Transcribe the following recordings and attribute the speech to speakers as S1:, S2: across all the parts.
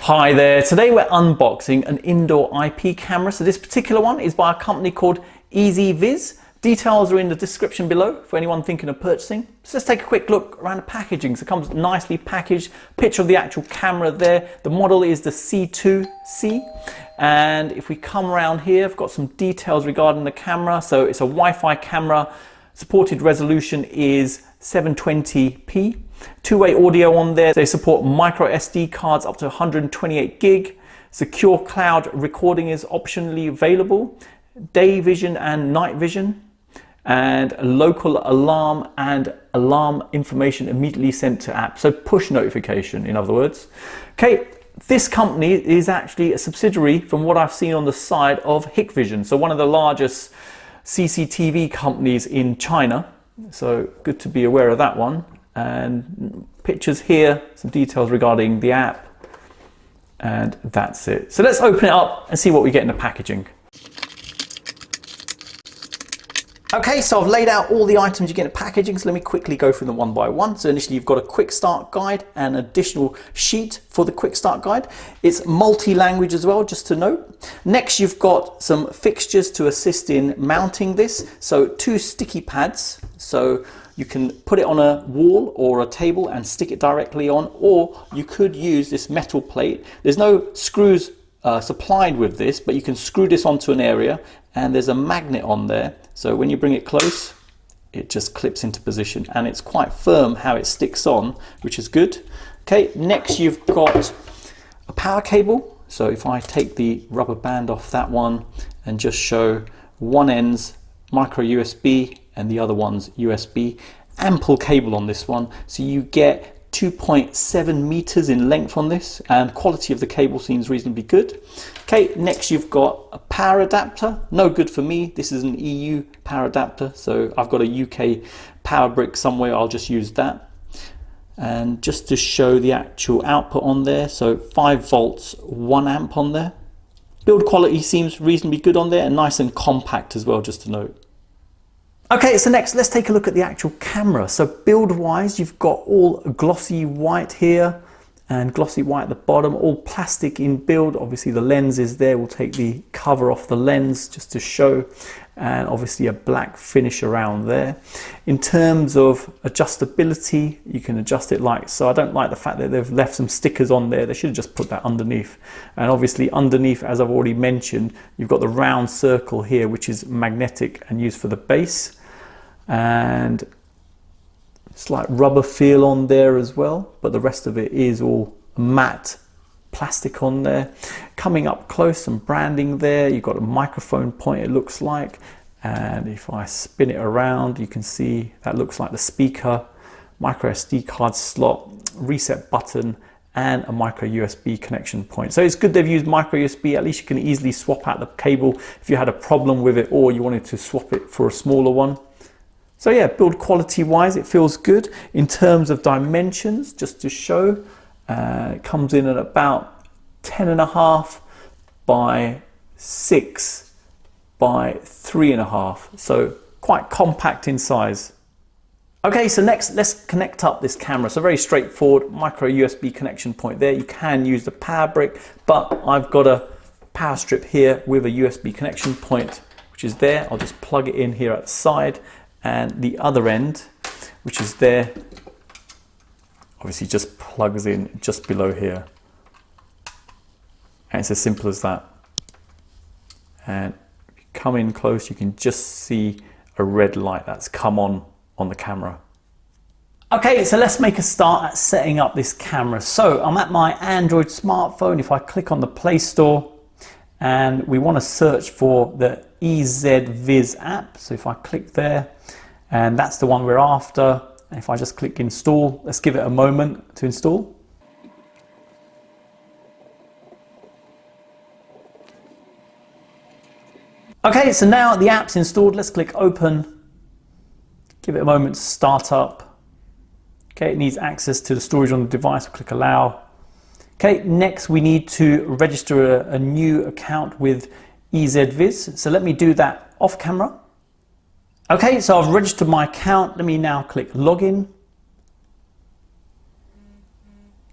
S1: Hi there, today we're unboxing an indoor IP camera. So this particular one is by a company called EZVIZ. Details are in the description below for anyone thinking of purchasing. So let's take a quick look around the packaging. So it comes nicely packaged, picture of the actual camera there. The model is the C2c. And if we come around here, I've got some details regarding the camera. So it's a Wi-Fi camera. Supported resolution is 720p. Two-way audio on there. They support micro SD cards up to 128 gig. Secure cloud recording is optionally available. Day vision and night vision. And local alarm and alarm information immediately sent to app. So push notification, in other words. Okay, this company is actually a subsidiary, from what I've seen on the side, of Hikvision. So one of the largest CCTV companies in China. So good to be aware of that one. And pictures here, some details regarding the app, and that's it. So let's open it up and see what we get in the packaging. Okay, so I've laid out all the items you get in the packaging, so let me quickly go through them one by one. So initially you've got a quick start guide and additional sheet for the quick start guide. It's multi-language as well, just to note. Next you've got some fixtures to assist in mounting this. So two sticky pads, so you can put it on a wall or a table and stick it directly on, or you could use this metal plate. There's no screws supplied with this, but you can screw this onto an area and there's a magnet on there. So when you bring it close, it just clips into position and it's quite firm how it sticks on, which is good. Okay, next you've got a power cable. So if I take the rubber band off that one and just show one end's micro USB and the other one's USB, ample cable on this one. So you get 2.7 meters in length on this, and quality of the cable seems reasonably good. Okay, next you've got a power adapter. No good for me. This is an EU power adapter, so I've got a UK power brick somewhere. I'll just use that. And just to show the actual output on there, so 5 volts, 1 amp on there. Build quality seems reasonably good on there and nice and compact as well, just to note. Okay, so next let's take a look at the actual camera. So build wise, you've got all glossy white here and glossy white at the bottom, all plastic in build. Obviously the lens is there. We'll take the cover off the lens just to show, and obviously a black finish around there. In terms of adjustability, you can adjust it like so. I don't like the fact that they've left some stickers on there. They should have just put that underneath. And obviously underneath, as I've already mentioned, you've got the round circle here, which is magnetic and used for the base. And slight rubber feel on there as well, but the rest of it is all matte plastic on there. Coming up close, some branding there. You've got a microphone point, it looks like, and if I spin it around, you can see that looks like the speaker, micro SD card slot, reset button, and a micro USB connection point. So it's good they've used micro USB. At least you can easily swap out the cable if you had a problem with it or you wanted to swap it for a smaller one. So yeah, build quality wise, it feels good. In terms of dimensions, just to show, it comes in at about 10.5 by 6 by 3.5. So quite compact in size. Okay, so next let's connect up this camera. So very straightforward, micro USB connection point there. You can use the power brick, but I've got a power strip here with a USB connection point, which is there. I'll just plug it in here at the side. And the other end, which is there, obviously just plugs in just below here. And it's as simple as that. And if you come in close, you can just see a red light that's come on the camera. Okay, so let's make a start at setting up this camera. So I'm at my Android smartphone. If I click on the Play Store, and we want to search for the EZVIZ app. So if I click there, and that's the one we're after. And if I just click install, let's give it a moment to install. Okay, so now the app's installed. Let's click open. Give it a moment to start up. Okay, it needs access to the storage on the device. We'll click allow. Okay, next we need to register a new account with EZVIZ. So let me do that off camera. Okay, so I've registered my account. Let me now click login.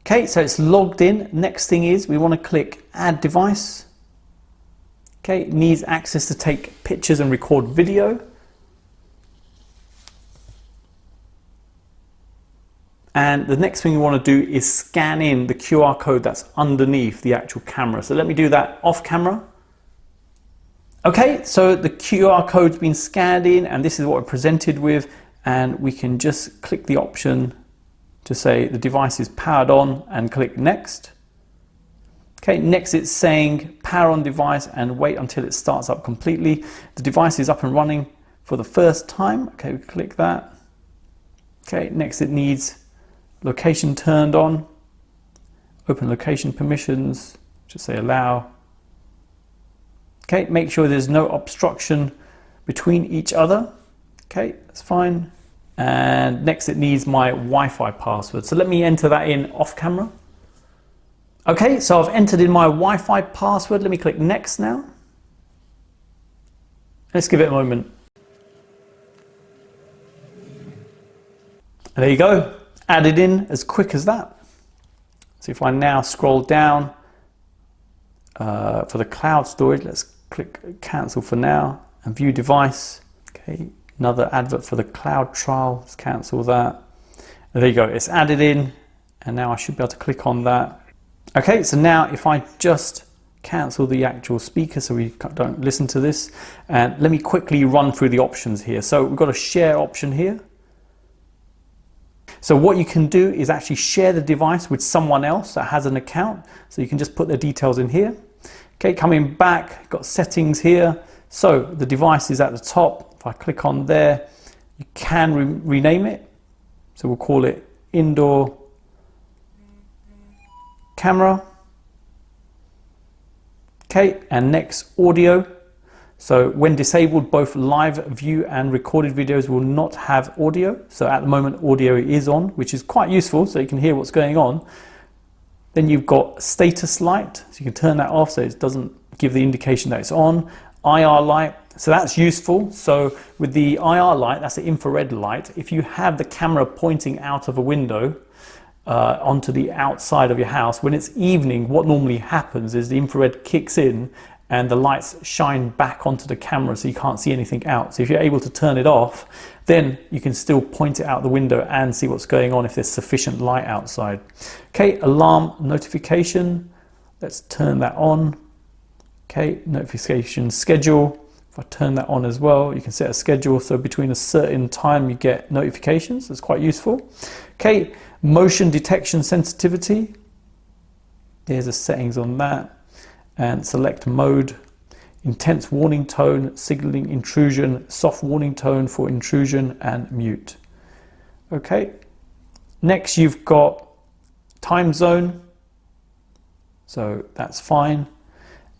S1: Okay, so it's logged in. Next thing is we want to click Add Device. Okay, it needs access to take pictures and record video. And the next thing you want to do is scan in the QR code that's underneath the actual camera. So let me do that off camera. Okay, so the QR code's been scanned in and this is what we're presented with. And we can just click the option to say the device is powered on and click next. Okay, next it's saying power on device and wait until it starts up completely. The device is up and running for the first time. Okay, we click that. Okay, next it needs location turned on. Open location permissions, just say allow. Okay, make sure there's no obstruction between each other. Okay, that's fine. And next it needs my Wi-Fi password. So let me enter that in off camera. Okay, so I've entered in my Wi-Fi password. Let me click next now. Let's give it a moment. And there you go, added in as quick as that. So if I now scroll down for the cloud storage, let's click cancel for now and view device. Okay, another advert for the cloud trial, let's cancel that. And there you go, it's added in and now I should be able to click on that. Okay, so now if I just cancel the actual speaker so we don't listen to this, and let me quickly run through the options here. So we've got a share option here. So what you can do is actually share the device with someone else that has an account. So you can just put their details in here. Okay, coming back, got settings here. So the device is at the top. If I click on there, you can rename it. So we'll call it indoor camera. Okay, and next audio. So when disabled, both live view and recorded videos will not have audio. So at the moment, audio is on, which is quite useful, so you can hear what's going on. Then you've got status light, so you can turn that off so it doesn't give the indication that it's on. IR light, so that's useful. So with the IR light, that's the infrared light. If you have the camera pointing out of a window onto the outside of your house, when it's evening, what normally happens is the infrared kicks in and the lights shine back onto the camera so you can't see anything out. So if you're able to turn it off, then you can still point it out the window and see what's going on if there's sufficient light outside. Okay, alarm notification, let's turn that on. Okay, notification schedule, if I turn that on as well, you can set a schedule so between a certain time you get notifications. That's quite useful. Okay, motion detection sensitivity, there's the settings on that. And select mode, intense warning tone, signaling intrusion, soft warning tone for intrusion, and mute. Okay, next you've got time zone, so that's fine,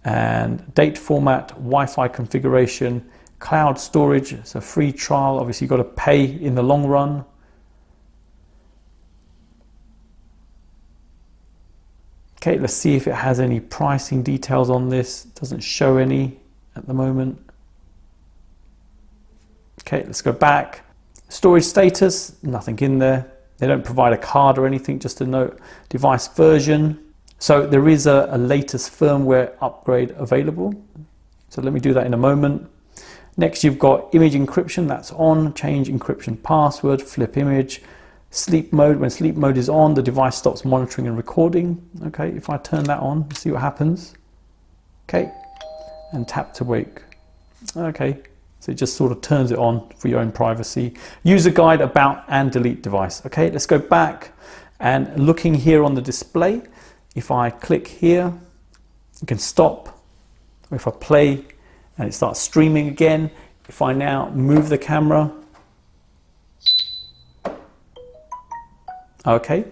S1: and date format, Wi-Fi configuration, cloud storage, so free trial, obviously you've got to pay in the long run. Okay, let's see if it has any pricing details on this. It doesn't show any at the moment. Okay, let's go back. Storage status, nothing in there. They don't provide a card or anything, just a note. Device version. So there is a latest firmware upgrade available. So let me do that in a moment. Next, you've got image encryption, that's on. Change encryption password, flip image. Sleep mode, when sleep mode is on, the device stops monitoring and recording. Okay, if I turn that on, see what happens. Okay, and tap to wake. Okay, so it just sort of turns it on for your own privacy. User guide, about, and delete device. Okay, let's go back and looking here on the display, if I click here, you can stop. Or if I play and it starts streaming again, if I now move the camera, okay,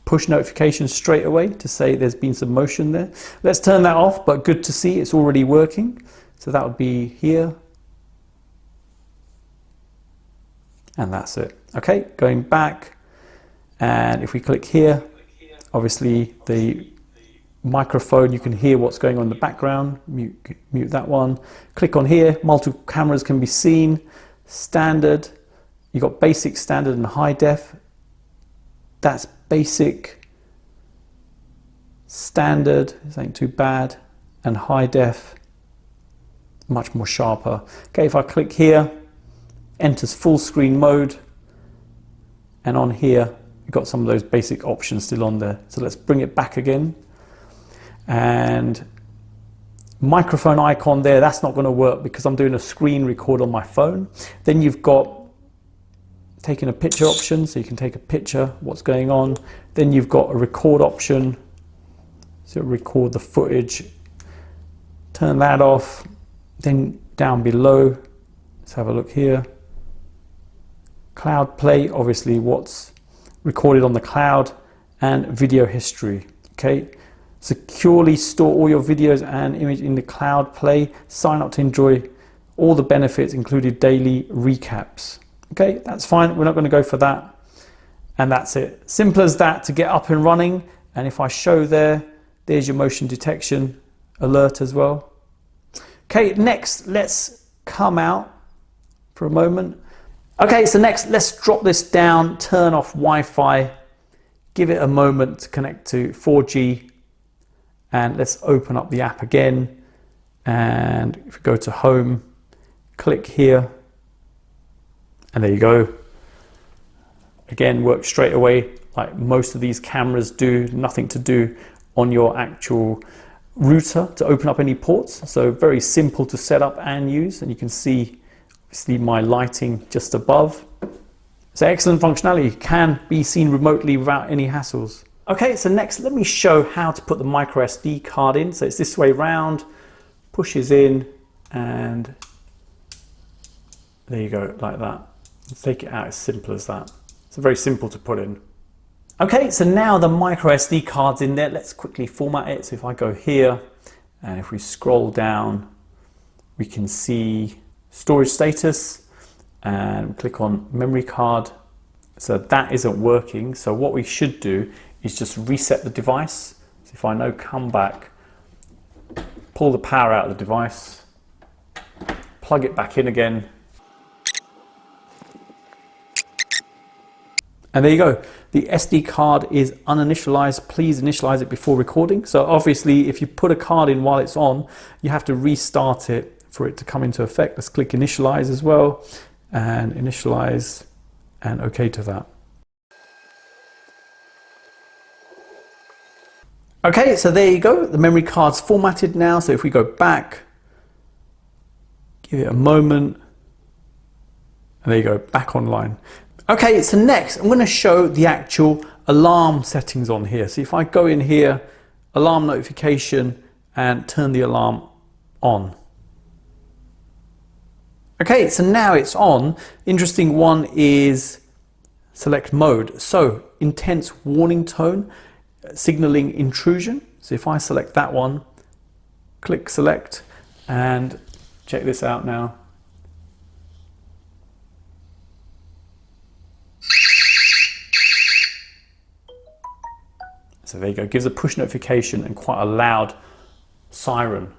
S1: push notifications straight away to say there's been some motion there. Let's turn that off, but good to see it's already working. So that would be here. And that's it. Okay, going back. And if we click here, obviously the microphone, you can hear what's going on in the background. Mute that one. Click on here, multiple cameras can be seen. Standard, you've got basic, standard, and high def. That's basic. Standard, this ain't too bad. And high def, much more sharper. Okay, if I click here, enters full screen mode. And on here, you've got some of those basic options still on there. So let's bring it back again. And microphone icon there, that's not going to work because I'm doing a screen record on my phone. Then you've got taking a picture option, so you can take a picture, what's going on. Then you've got a record option, so record the footage. Turn that off. Then down below, let's have a look here. Cloud play, obviously what's recorded on the cloud, and video history. Okay, securely store all your videos and image in the cloud play. Sign up to enjoy all the benefits, including daily recaps. Okay, that's fine. We're not going to go for that. And that's it. Simple as that to get up and running. And if I show there's your motion detection alert as well. Okay, next, let's come out for a moment. Okay, so next, let's drop this down, turn off Wi-Fi, give it a moment to connect to 4G, and let's open up the app again. And if we go to home, click here, and there you go. Again, works straight away like most of these cameras do, nothing to do on your actual router to open up any ports. So very simple to set up and use, and you can see obviously my lighting just above. So excellent functionality, can be seen remotely without any hassles. Okay, so next let me show how to put the micro SD card in. So it's this way round, pushes in, and there you go, like that. Let's take it out, as simple as that. It's very simple to put in. Okay, so now the micro SD card's in there. Let's quickly format it. So if I go here, and if we scroll down, we can see storage status, and click on memory card. So that isn't working. So what we should do is just reset the device. So if I now come back, pull the power out of the device, plug it back in again, and there you go. The SD card is uninitialized. Please initialize it before recording. So obviously, if you put a card in while it's on, you have to restart it for it to come into effect. Let's click initialize as well, and initialize, and OK to that. Okay, so there you go. The memory card's formatted now. So if we go back, give it a moment, and there you go, back online. Okay, so next I'm going to show the actual alarm settings on here. So if I go in here, alarm notification, and turn the alarm on. Okay, so now it's on. Interesting one is select mode. So intense warning tone, signaling intrusion. So if I select that one, click select, and check this out now. So there you go, gives a push notification and quite a loud siren.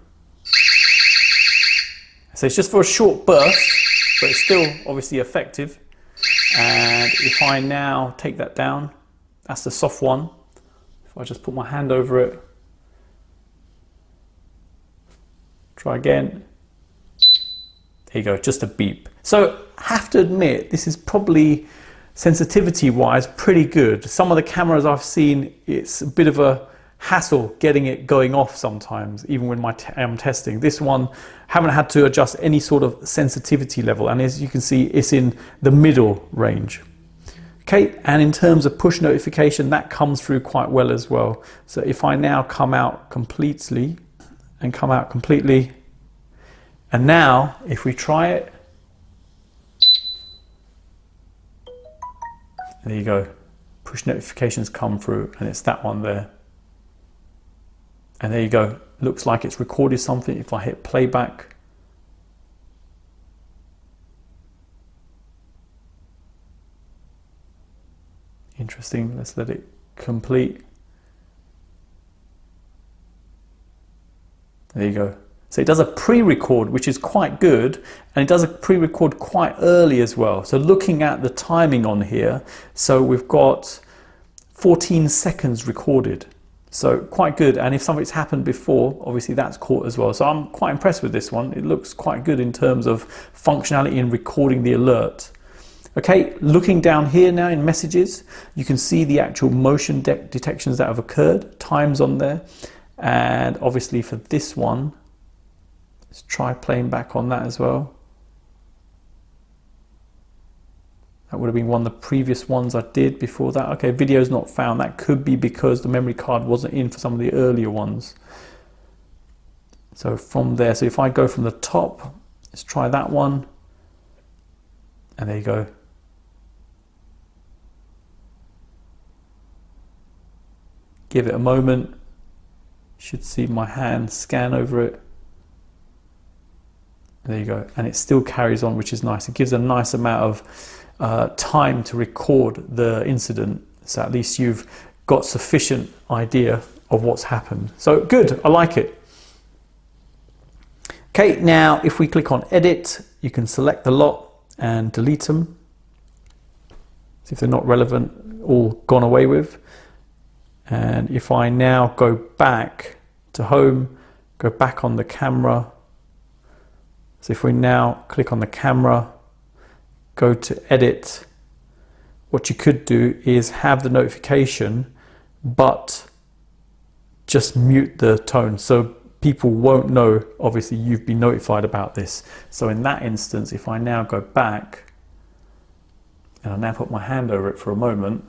S1: So it's just for a short burst, but it's still obviously effective. And if I now take that down, that's the soft one. If I just put my hand over it, try again. There you go, just a beep. So I have to admit, this is probably sensitivity wise pretty good. Some of the cameras I've seen, it's a bit of a hassle getting it going off sometimes, even when I'm testing. This one, haven't had to adjust any sort of sensitivity level, and as you can see, it's in the middle range. Okay, and in terms of push notification, that comes through quite well as well. So if I now come out completely, and come out completely, and now if we try it, there you go, push notifications come through, and it's that one there. And there you go, looks like it's recorded something. If I hit playback, interesting, let's let it complete. There you go. So it does a pre-record, which is quite good, and it does a pre-record quite early as well. So looking at the timing on here, so we've got 14 seconds recorded. So quite good, and if something's happened before, obviously that's caught as well. So I'm quite impressed with this one. It looks quite good in terms of functionality in recording the alert. Okay, looking down here now in messages, you can see the actual motion detections that have occurred, times on there. And obviously for this one, let's try playing back on that as well. That would have been one of the previous ones I did before that. Okay, video's not found. That could be because the memory card wasn't in for some of the earlier ones. So from there, so if I go from the top, let's try that one. And there you go. Give it a moment. Should see my hand scan over it. There you go. And it still carries on, which is nice. It gives a nice amount of time to record the incident, so at least you've got sufficient idea of what's happened. So good, I like it. Okay, now if we click on edit, you can select the lot and delete them. See if they're not relevant, all gone away with. And if I now go back to home, go back on the camera. So if we now click on the camera, go to edit, what you could do is have the notification but just mute the tone so people won't know obviously you've been notified about this. So in that instance, if I now go back and I now put my hand over it for a moment,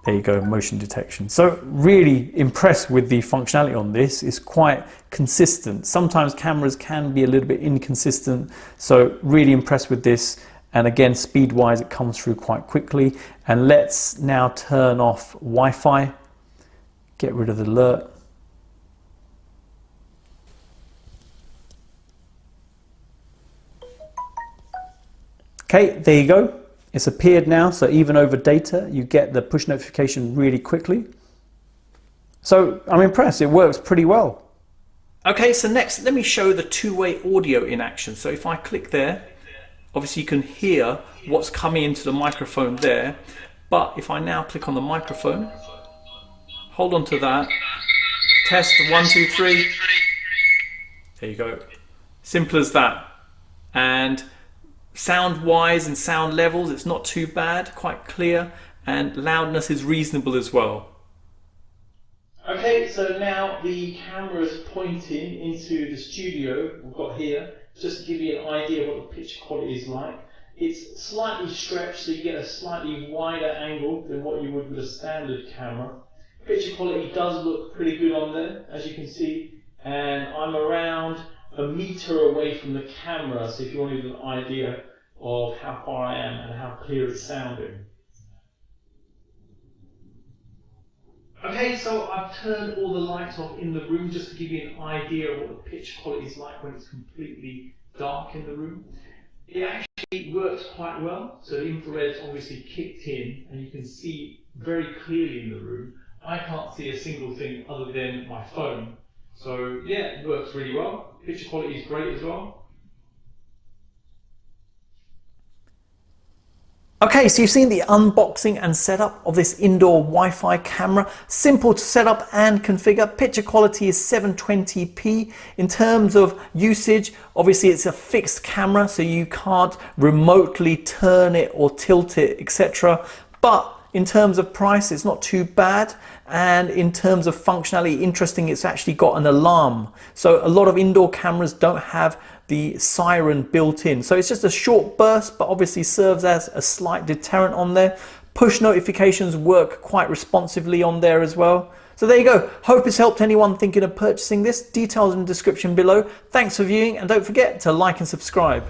S1: there you go, motion detection. So really impressed with the functionality on this. It's quite consistent. Sometimes cameras can be a little bit inconsistent, so really impressed with this. And again, speed wise, it comes through quite quickly. And let's now turn off Wi-Fi, get rid of the alert. Okay, there you go. It's appeared now, so even over data, you get the push notification really quickly. So I'm impressed, it works pretty well. Okay, so next, let me show the two-way audio in action. So if I click there, obviously you can hear what's coming into the microphone there. But if I now click on the microphone, hold on to that, test 1, 2, 3. There you go. Simple as that. And sound wise and sound levels, it's not too bad, quite clear, and loudness is reasonable as well. Okay, so now the camera is pointing into the studio we've got here, just to give you an idea of what the picture quality is like. It's slightly stretched, so you get a slightly wider angle than what you would with a standard camera. Picture quality does look pretty good on there, as you can see, and I'm around a meter away from the camera, so if you wanted an idea of how far I am and how clear it's sounding. Okay, so I've turned all the lights off in the room just to give you an idea of what the picture quality is like when it's completely dark in the room. It actually works quite well, so the infrared's obviously kicked in and you can see very clearly in the room. I can't see a single thing other than my phone. So yeah, it works really well. Picture quality is great as well. Okay, so you've seen the unboxing and setup of this indoor Wi-Fi camera. Simple to set up and configure. Picture quality is 720p. In terms of usage, obviously it's a fixed camera, so you can't remotely turn it or tilt it, etc. But in terms of price, it's not too bad. And in terms of functionality, interesting, it's actually got an alarm. So a lot of indoor cameras don't have the siren built in. So it's just a short burst, but obviously serves as a slight deterrent on there. Push notifications work quite responsively on there as well. So there you go. Hope it's helped anyone thinking of purchasing this. Details in the description below. Thanks for viewing, and don't forget to like and subscribe.